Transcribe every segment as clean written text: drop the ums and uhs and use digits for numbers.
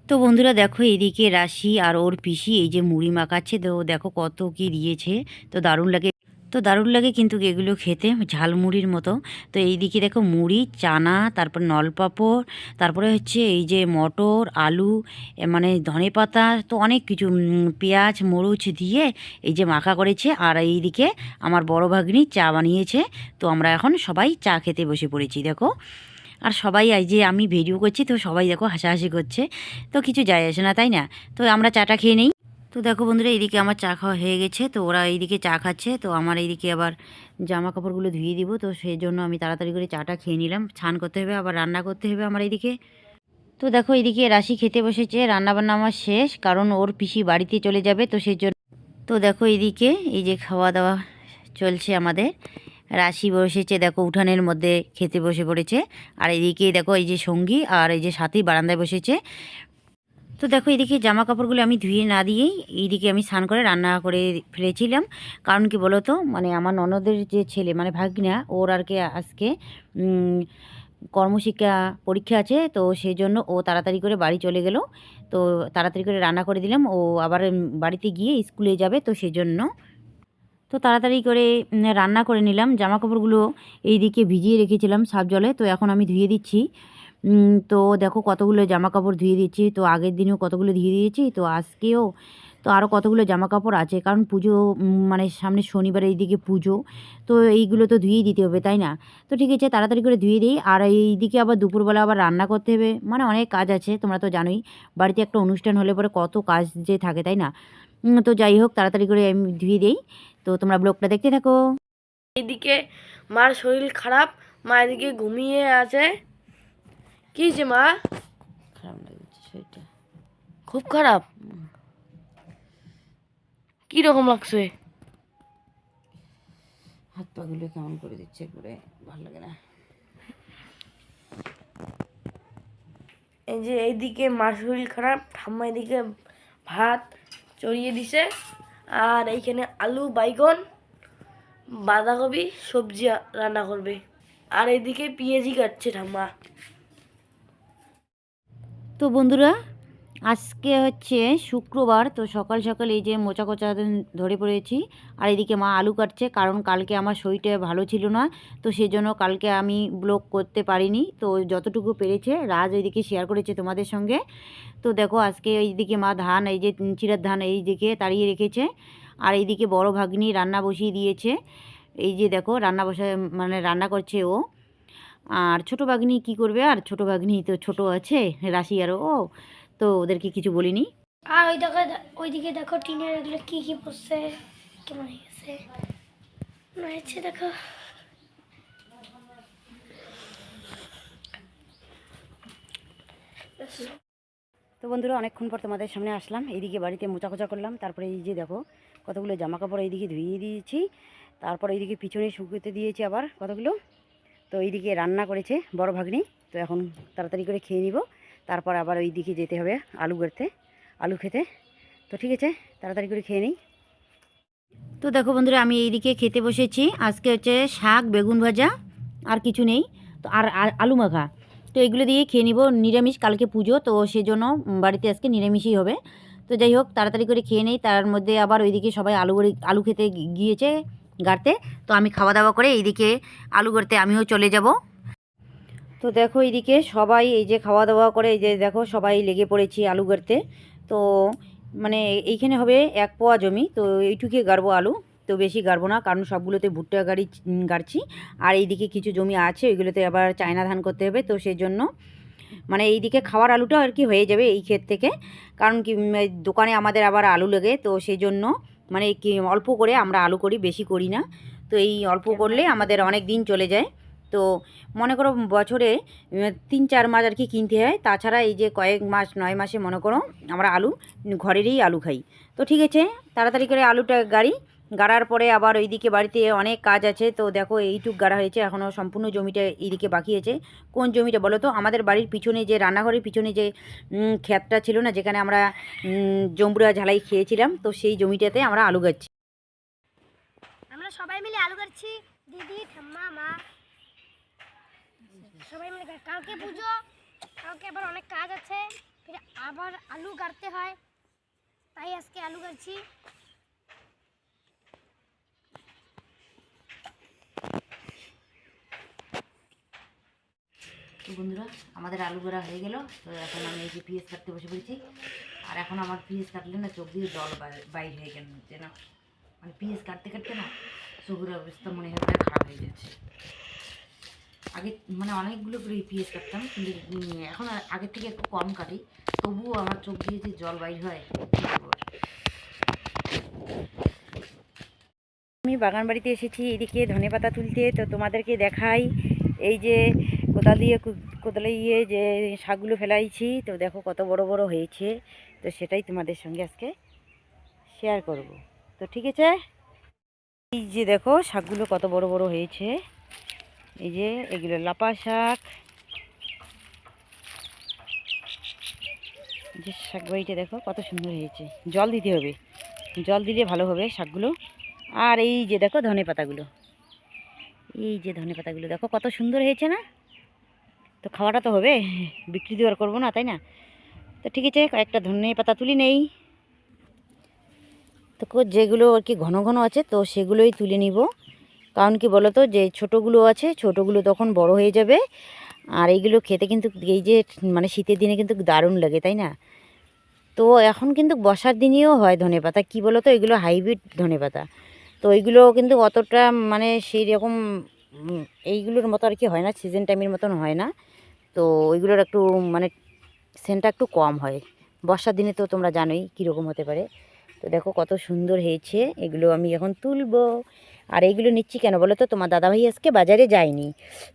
তো বন্ধুরা দেখো এদিকে রাশি আর ওর পিসি এই যে মুড়ি মাখাচ্ছে, তো দেখো কত কি দিয়েছে। তো দারুণ লাগে, তো দারুণ লাগে কিন্তু এগুলো খেতে ঝালমুড়ির মতো। তো এইদিকে দেখো মুড়ি, চানা, তারপর নলপাপড়, তারপরে হচ্ছে এই যে মটর, আলু, মানে ধনেপাতা, তো অনেক কিছু পেঁয়াজ মরিচ দিয়ে এই যে মাখা করেছে। আর এইদিকে আমার বড় ভাগ্নি চা বানিয়েছে। তো আমরা এখন সবাই চা খেতে বসে পড়েছি দেখো। আর সবাই এই যে আমি ভিডিও করছি, তো সবাই দেখো হাসাহাসি করছে। তো কিছু যায় আসে না, তাই না? তো আমরা চাটা খেয়ে নেই। তো দেখো বন্ধুরা এইদিকে আমার চা খাওয়া হয়ে গেছে, তো ওরা এইদিকে চা খাচ্ছে, তো আমার এইদিকে আবার জামা কাপড়গুলো ধুয়ে দিব। তো সেই জন্য আমি তাড়াতাড়ি করে চাটা খেয়ে নিলাম। স্নান করতে হবে, আবার রান্না করতে হবে আমার এইদিকে। তো দেখো এইদিকে রাশি খেতে বসেছে, রান্নাবান্না আমার শেষ, কারণ ওর পিসি বাড়িতে চলে যাবে, তো সেই জন্য। তো দেখো এইদিকে এই যে খাওয়া দাওয়া চলছে আমাদের। রাশি বসেছে দেখো উঠানের মধ্যে খেতে বসে পড়েছে। আর এদিকে দেখো এই যে সঙ্গী আর এই যে সাথী বারান্দায় বসেছে। তো দেখো এদিকে জামা কাপড়গুলো আমি ধুয়ে না দিয়েই এইদিকে আমি স্নান করে রান্না করে ফেলেছিলাম। কারণ কি বলো তো, মানে আমার ননদের যে ছেলে মানে ভাগ্না, ওর আর কি আজকে কর্মশিক্ষা পরীক্ষা আছে, তো সেই জন্য ও তাড়াতাড়ি করে বাড়ি চলে গেল। তো তাড়াতাড়ি করে রান্না করে দিলাম, ও আবার বাড়িতে গিয়ে স্কুলে যাবে, তো সেই জন্য। তো তাড়াতাড়ি করে রান্না করে নিলাম। জামা কাপড়গুলো এইদিকে ভিজিয়ে রেখেছিলাম সার্ফ জলে, তো এখন আমি ধুয়ে দিচ্ছি। তো দেখো কতগুলো জামা কাপড় ধুয়ে দিচ্ছি, তো আগের দিনেও কতগুলো ধুয়ে দিয়েছি, তো আজকেও তো আরও কতগুলো জামা কাপড় আছে, কারণ পুজো মানে সামনে শনিবার এইদিকে পুজো, তো এইগুলো তো ধুয়েই দিতে হবে, তাই না? তো ঠিক আছে তাড়াতাড়ি করে ধুয়ে দিই। আর এইদিকে আবার দুপুরবেলা আবার রান্না করতে হবে, মানে অনেক কাজ আছে, তোমরা তো জানোই বাড়িতে একটা অনুষ্ঠান হলে পরে কত কাজ যে থাকে, তাই না? তো যাই হোক তাড়াতাড়ি করে আমি ধুয়ে দিই। তো তোমরা ব্লগটা দেখতে থাকো। এদিকে মার শরীর খারাপ, মা এদিকে ঘুমিয়ে আছে। কি যে মা? খারাপ লাগছে শরীরটা। খুব খারাপ? কি রকম লাগছে? হাত পাগুলো কেমন করে দিচ্ছে একবারে, ভালো লাগে না। এই যে এইদিকে মার শরীর খারাপ, ঠাম্মা এদিকে ভাত চড়িয়ে দিছে, আর এইখানে আলু বাইগন বাঁধাকপি সবজি রান্না করবে, আর এইদিকে পেঁয়াজি কাটছে ঠাম্মা। তো বন্ধুরা আজকে হচ্ছে শুক্রবার, তো সকাল সকাল এই যে মোচা কোচা ধরে পড়েছি। আর এদিকে মা আলু কাটছে, কারণ কালকে আমার শরীরটা ভালো ছিল না, তো সেই জন্য কালকে আমি ব্লগ করতে পারিনি। তো যতটুকু পেরেছে রাজ ওইদিকে শেয়ার করেছে তোমাদের সঙ্গে। তো দেখো আজকে এইদিকে মা ধান, এই যে চিড়ার ধান এই দিকে তাড়িয়ে রেখেছে। আর এইদিকে বড় ভাগ্নি রান্না বসিয়ে দিয়েছে। এই যে দেখো রান্না বসে, মানে রান্না করছে ও। আর ছোটো ভাগ্নি কি করবে, আর ছোটো ভাগ্নি তো ছোট আছে, রাশি আর ও, তো ওদেরকে কিছু বলিনি। আর ওই দেখো, ওইদিকে দেখো টিনের এগুলো কি কি পড়ছে, কেমন হয়ে গেছে মনে হচ্ছে দেখো। তো বন্ধুরা অনেকক্ষণ পর তোমাদের সামনে আসলাম, এইদিকে বাড়িতে মোচাকোচা করলাম, তারপরে এই যে দেখো কতগুলো জামা কাপড় এইদিকে ধুয়ে দিয়েছি, তারপর এইদিকে পিছনে শুকোতে দিয়েছি আবার কতগুলো। তো এইদিকে রান্না করেছে বড় ভাগ্নি, তো এখন তাড়াতাড়ি করে খেয়ে নিব, তারপর আবার ওই দিকে যেতে হবে আলু গড়তে, আলু খেতে। তো ঠিক আছে তাড়াতাড়ি করে খেয়ে নিই। তো দেখো বন্ধুরা আমি এইদিকে খেতে বসেছি। আজকে হচ্ছে শাক, বেগুন ভাজা, আর কিছু নেই। তো আর আলু মাখা, তো এগুলো দিয়ে খেয়ে নিব। নিরামিষ, কালকে পুজো, তো সেজন্য বাড়িতে আজকে নিরামিষই হবে। তো যাই হোক তাড়াতাড়ি করে খেয়ে নেই। তার মধ্যে আবার ওইদিকে সবাই আলু খেতে গিয়েছে গাড়তে। তো আমি খাওয়া দাওয়া করে এইদিকে আলু গাড়তে আমিও চলে যাব। তো দেখো এইদিকে সবাই এই যে খাওয়া দাওয়া করে এই যে দেখো সবাই লেগে পড়েছি আলু গাড়তে। তো মানে এইখানে হবে 1 পোয়া জমি, তো এইটুকুই গাড়বো আলু। তো বেশি গাড়বো না, কারণ সবগুলোতে ভুট্টা গাড়ছি। আর এইদিকে কিছু জমি আছে, ওইগুলোতে আবার চায়না ধান করতে হবে, তো সেই জন্য মানে এইদিকে খাওয়ার আলুটা আর কি হয়ে যাবে এই ক্ষেত থেকে। কারণ কি এই দোকানে আমাদের আবার আলু লাগে, তো সেই জন্য মানে কি অল্প করে আমরা আলু করি, বেশি করি না। তো এই অল্প করলে আমাদের অনেক দিন চলে যায়। তো মনে করো বছরে 3-4 মাস আর কি কিনতে হয়, তাছাড়া এই যে কয়েক মাস 9 মাসে মনে করো আমরা আলু ঘরেরই আলু খাই। তো ঠিক আছে তাড়াতাড়ি করে আলুটা গাড়ার পরে আবার ওইদিকে বাড়িতে অনেক কাজ আছে। তো দেখো এইটুক গাড়া হয়েছে, এখনও সম্পূর্ণ জমিটা এইদিকে বাকি আছে। কোন জমিটা বলো তো? আমাদের বাড়ির পিছনে যে রান্নাঘরের পিছনে যে ক্ষেতটা ছিল না, যেখানে আমরা জম্বুরা ঝালাই খেয়েছিলাম, তো সেই জমিটাতে আমরা আলু গাচ্ছি। আমরা সবাই মিলে আলু কাটছি, দিদি ঠাম্মা মা সবাই মিলে কালকে পুজো, কালকে আবার অনেক কাজ আছে, ফির আবার তারপর আলু গাড়তে হয়, তাই আজকে আলু গাড়ছি। তো বন্ধুরা, আমাদের আলু গোড়া হয়ে গেল। তো এখন আমি এই যে পেঁয়াজ কাটতে বসে পড়েছি। আর এখন আমার পেঁয়াজ কাটলে না চোখ দিয়ে জল বাইর হয়ে গেল যে না, মানে পেঁয়াজ কাটতে কাটতে না চোখের অবস্থা মনে হয় প্রায় খারাপ হয়ে যাচ্ছে। আগে মানে অনেকগুলো করে পেঁয়াজ কাটতাম, কিন্তু এখন আগের থেকে একটু কম কাটি, তবুও আমার চোখ দিয়ে যে জল বাইর হয়। আমি বাগান বাড়িতে এসেছি এদিকে ধনেপাতা তুলতে। তো তোমাদেরকে দেখাই, এই যে কোদালে যে শাকগুলো ফেলাইছি, তো দেখো কত বড় বড় হয়েছে। তো সেটাই তোমাদের সঙ্গে আজকে শেয়ার করব। তো ঠিক আছে, এই যে দেখো শাকগুলো কত বড় বড় হয়েছে। এই যে এগুলো লাপা শাক, যে শাক বাড়িটা দেখো কত সুন্দর হয়েছে। জল দিতে হবে, জল দিলে ভালো হবে শাকগুলো। আর এই যে দেখো ধনেপাতাগুলো, এই যে ধনেপাতাগুলো দেখো কত সুন্দর হয়েছে না। তো খাওয়াটা তো হবে, বিক্রি তো আর করবো না, তাই না? তো ঠিক আছে, কয়েকটা ধনেপাতা তুলি নেই। তো যেগুলো আর কি ঘন ঘন আছে তো সেগুলোই তুলে নিব। কারণ কি বলো তো, যে ছোটোগুলো আছে ছোটোগুলো তখন বড় হয়ে যাবে। আর এইগুলো খেতে কিন্তু এই যে মানে শীতের দিনে কিন্তু দারুণ লাগে, তাই না? তো এখন কিন্তু বর্ষার দিনেও হয় ধনেপাতা, কি বলো তো, এগুলো হাইব্রিড ধনেপাতা। তো এইগুলো কিন্তু অতটা মানে সেই রকম এইগুলোর মতো আর কি হয় না, সিজন টাইমের মতন হয় না। তো ওইগুলোর একটু মানে সেন্টটা একটু কম হয়। বর্ষার দিনে তো তোমরা জানোই কীরকম হতে পারে। তো দেখো কত সুন্দর হয়েছে, এগুলো আমি এখন তুলবো। আর এইগুলো নিচ্ছি কেন বলো তো, তোমার দাদাভাই আজকে বাজারে যায়নি,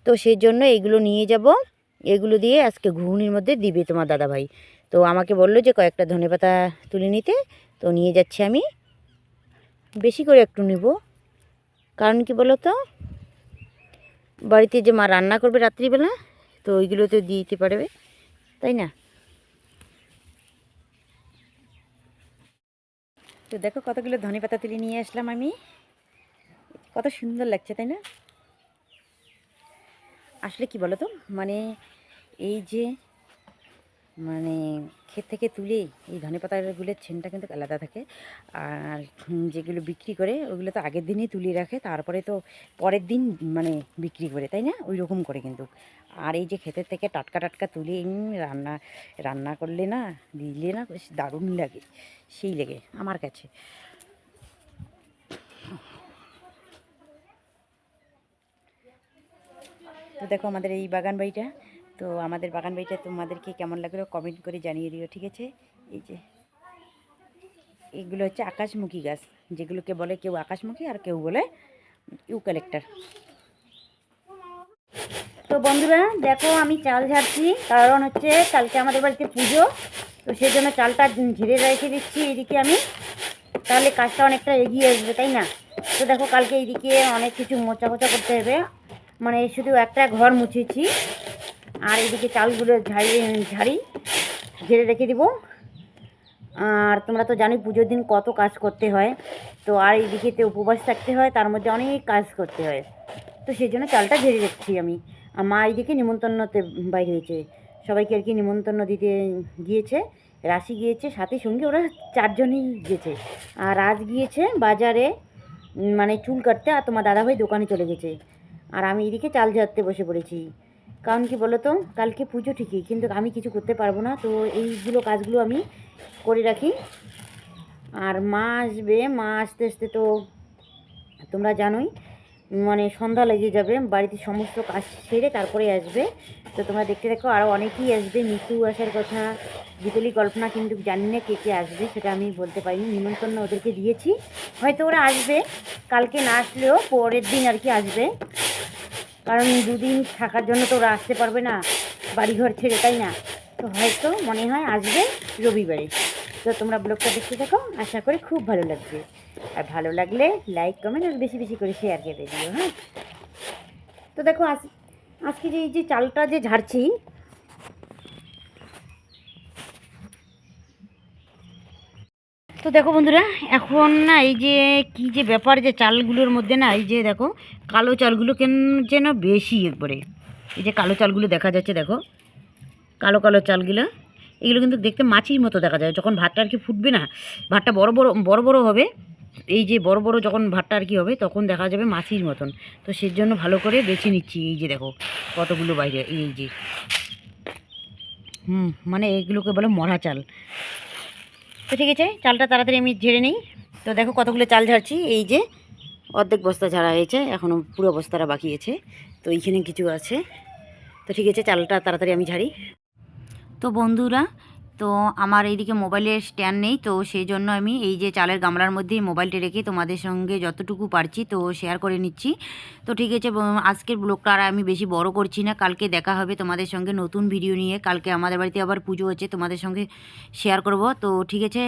তো সেই জন্য এইগুলো নিয়ে যাব। এগুলো দিয়ে আজকে ঘুগনির মধ্যে দিবে তোমার দাদাভাই। তো আমাকে বললো যে কয়েকটা ধনেপাতা তুলে নিতে, তো নিয়ে যাচ্ছি আমি। বেশি করে একটু নিব, কারণ কি বলো তো, বাড়িতে যে মা রান্না করবে রাত্রিবেলা, তো ওইগুলোতে দিয়ে দিতে পারবে, তাই না? তো দেখো কতগুলো ধনেপাতা তুলে নিয়ে আসলাম আমি, কত সুন্দর লাগছে, তাই না? আসলে কি বলো তো, মানে এই যে মানে ক্ষেত থেকে তুলে এই ধনেপাতাগুলোর ছেনটা কিন্তু আলাদা থাকে। আর যেগুলো বিক্রি করে ওগুলো তো আগের দিনই তুলে রাখে, তারপরে তো পরের দিন মানে বিক্রি করে, তাই না? ওই রকম করে কিন্তু। আর এই যে ক্ষেতের থেকে টাটকা টাটকা তুলে রান্না রান্না করলে না, দিলে না বেশ দারুণ লাগে, সেই লেগে আমার কাছে। তো দেখো আমাদের এই বাগান বাড়িটা, তো আমাদের বাগান বাড়িটা তোমাদেরকে কেমন লাগলো কমেন্ট করে জানিয়ে দিও, ঠিক আছে? এই যে এগুলো হচ্ছে আকাশমুখী গাছ, যেগুলোকে বলে কেউ আকাশমুখী আর কেউ বলে ইউক্যালিপটাস। তো বন্ধুরা দেখো আমি চাল ঝাড়ছি, কারণ হচ্ছে কালকে আমাদের বাড়িতে পুজো, তো সেই জন্য চালটা ঝেড়ে রেখে দিচ্ছি এইদিকে আমি, তাহলে কাজটা অনেকটা এগিয়ে আসবে, তাই না? তো দেখো কালকে এইদিকে অনেক কিছু মোচা কোচা করতে হবে, মানে শুধু একটা ঘর মুছেছি। আর এইদিকে চালগুলো ঝাড়ি ঝেড়ে রেখে দিব। আর তোমরা তো জানোই পুজোর দিন কত কাজ করতে হয়, তো আর এইদিকে উপবাস থাকতে হয়, তার মধ্যে অনেক কাজ করতে হয়। তো সেই জন্য চালটা ঝেড়ে রাখছি আমি। আর মা এইদিকে নিমন্ত্রণতে বাইরে হয়েছে, সবাইকে আর কি নিমন্ত্রণ দিতে গিয়েছে। রাশি গিয়েছে, সাথে সঙ্গে ওরা 4 জনই গেছে। আর রাজ গিয়েছে বাজারে মানে চুল কাটতে, আর তোমার দাদাভাই দোকানে চলে গেছে। আর আমি এদিকে চাল ঝাড়তে বসে পড়েছি। কারণ কি বলো তো, কালকে পুজো ঠিকই, কিন্তু আমি কিছু করতে পারবো না, তো এইগুলো কাজগুলো আমি করে রাখি। আর মা আসবে, মা আসতে আসতে তো তোমরা জানোই মানে সন্ধ্যা লেগে যাবে, বাড়িতে সমস্ত কাজ সেরে তারপরে আসবে। তো তোমরা দেখতে দেখো আরও অনেকেই আসবে, মিতু আসার কথা, বিতলি কল্পনা, কিন্তু জানি না কে কে আসবে সেটা আমি বলতে পারিনি। নিমন্ত্রণ ওদেরকে দিয়েছি, হয়তো ওরা আসবে, কালকে না আসলেও পরের দিন আর কি আসবে। কারণ 2 দিন থাকার জন্য তো ওরা আসতে পারবে না বাড়িঘর ছেড়ে, তাই না? তো হয়তো মনে হয় আসবে রবিবারে। তো তোমরা ব্লগটা দেখতে থাকো, আশা করি খুব ভালো লাগবে। আর ভালো লাগলে লাইক কমেন্ট আর বেশি বেশি করে শেয়ার করে দিও, হ্যাঁ? তো দেখো আজকে যে এই যে চালটা যে ঝাড়ছি, তো দেখো বন্ধুরা এখন না এই যে কি যে ব্যাপার, যে চালগুলোর মধ্যে না এই যে দেখো কালো চালগুলো কেন যেন বেশি একবারে, এই যে কালো চালগুলো দেখা যাচ্ছে, দেখো কালো কালো চালগুলো, এগুলো কিন্তু দেখতে মাছির মতো দেখা যায়। যখন ভাতটা আর কি ফুটবে না, ভাতটা বড় বড় বড় বড় হবে, এই যে বড় বড় যখন ভাতটা আর কি হবে তখন দেখা যাবে মাছির মতন। তো সেই জন্য ভালো করে বেছে নিচ্ছি। এই যে দেখো কতগুলো বাইরে, এই যে মানে এগুলোকে বলে মরা চাল। তো ঠিক আছে, চালটা তাড়াতাড়ি আমি ঝেড়ে নিই। তো দেখো কতগুলো চাল ঝাড়ছি। এই যে অর্ধেক বস্তা ঝাড়া হয়েছে, এখনও পুরো বস্তাটা বাকি আছে। তো এইখানে কিছু আছে। তো ঠিক আছে, চালটা তাড়াতাড়ি আমি ঝাড়ি। তো বন্ধুরা, তো আমার এইদিকে মোবাইলের স্ট্যান্ড নেই, তো সেই জন্য আমি এই যে চালের গামলার মধ্যেই মোবাইলটা রেখে তোমাদের সঙ্গে যতটুকু পারছি তো শেয়ার করে নিচ্ছি। তো ঠিক আছে, আজকের ব্লগটা আর আমি বেশি বড় করছি না। কালকে দেখা হবে তোমাদের সঙ্গে নতুন ভিডিও নিয়ে। কালকে আমাদের বাড়িতে আবার পুজো আছে, তোমাদের সঙ্গে শেয়ার করব। তো ঠিক আছে।